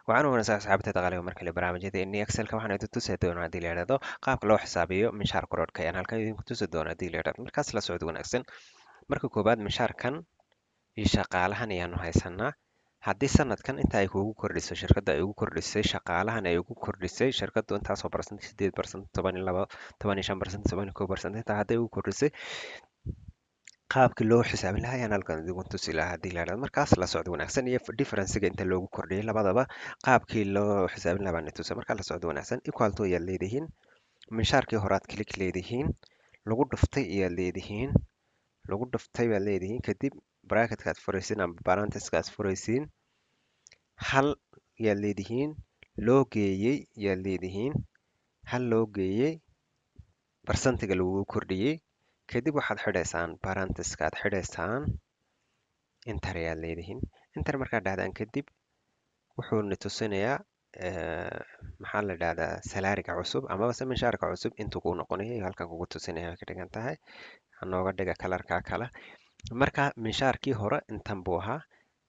waxaan u wanaagsan asxaabteeda qaaliga marka la barnaamijyada inni excelka waxaan idin tusi doonaa haddii la yidhaahdo qaabka loo xisaabiyo mishaar korodhka ayaan halkan idinku tusi doonaa haddii la yidhaahdo markaas la socod wanaagsan marka koowaad mishaarkan iyo shaqaalahan ayaanu haysanaa haddii sanadkan inta ay kugu kordhiso shirkadda ay ugu kordhisay shaqaalahan ay ugu kordhisay shirkaddu intaasoo barcent 8% 12 15% 12% intaa hadday ugu kordhisay qaabkii loo xisaabin lahaa ayaan halkan idinku tusi lahaa haddii la yidhahdo markaas la socod wanaagsan iyo differencega inta loogu kordhiyay labadaba qaabkii loo xisaabin lahaa baan i tusa markaa la socod wanaagsan equal to ayaad leedihiin mishaarkii horaad click leedihiin lagu dhuftay ayaad leedihiin lagu dhuftay baad leedihiin kadib bracketkaad furaysiin ama parentheskaad furaysiin hal yaad leedihiin loo geeyey yaad leedihiin hal loo geeyey barsentiga lagu kordhiyey kadib waxaad xidhaysaan parentheskaad xidhaysaan inter ayaad leedihiin inter markaad dhahdaan kadib wuxuuna tusinayaa maxaa la dhahdaa salaariga cusub amabase mishaarka cusub intuu kuu noqonayo iyo halkan kugu tusinaya ka dhigan tahay nooga dhiga kalarka kale marka mishaarkii hore intan buu ahaa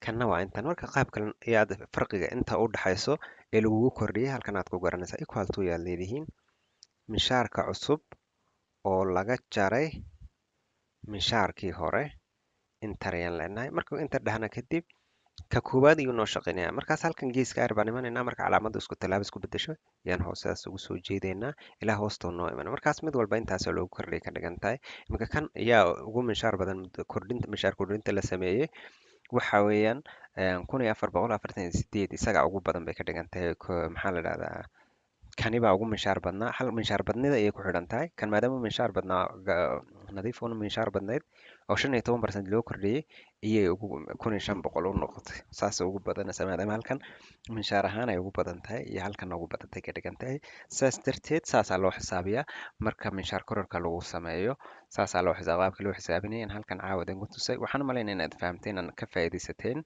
kanna waa intan marka qaabkan ayaad farqiga inta u dhaxayso ee lagugu kordhiyay halkan aad ku garanaysaa equal to yaad leedihiin mishaarka cusub oo laga jaray mishaarkii hore inter ayaan leenahay markuu inter dhahna kadib ka koowaad ayuu noo shaqeynaya markaas halkan geeska aar baan imanaynaa marka calaamadu isku tallaab isku bedesho ayaan hoostaas ugu soo jeedaynaa ilaa hoostoo noo imana markaas mid walba intaasoo loogu kordhiyay ka dhigan tahay iminka kan ayaa ugu mishaar badan mishaar kordhinta la sameeyey waxa weeyaan 1448 isaga ugu badan bay ka dhigan tahay maxaa la dhahdaa kani baa ugu mishaar badnaa hal mishaar badnida ayay ku xidhan tahay kan maadaama mishaar badnaa nadiif una mishaar badnayd oo 15% loo kordhiyey iyay ugu 1500 u noqotay saas ugu badanaysa maadaama halkan mishaar ahaan ay ugu badan tahay iyo halkan ugu badantay ka dhigan tahay saas darteed saasaa loo xisaabiyaa marka mishaar kororka lagu sameeyo saasaa loo xisaab qaabka loo xisaabinaya in halkan caawad idinku tusay waxaan malaynaya inaad fahamteen aan ka faa'iidaysateen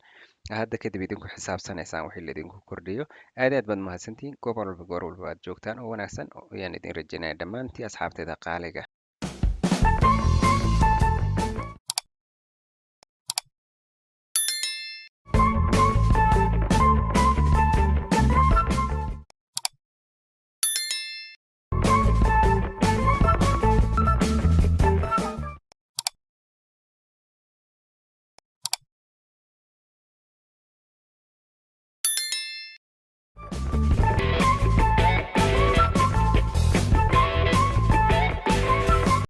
hadda kadib idinku xisaabsanaysaan wixii laidinku kordhiyo aad iyo aad baad mahadsantihiin goob walba goor walba aad joogtaan oo wanaagsan ayaan idin rajaynaya dhammaantii asxaabteeda qaaliga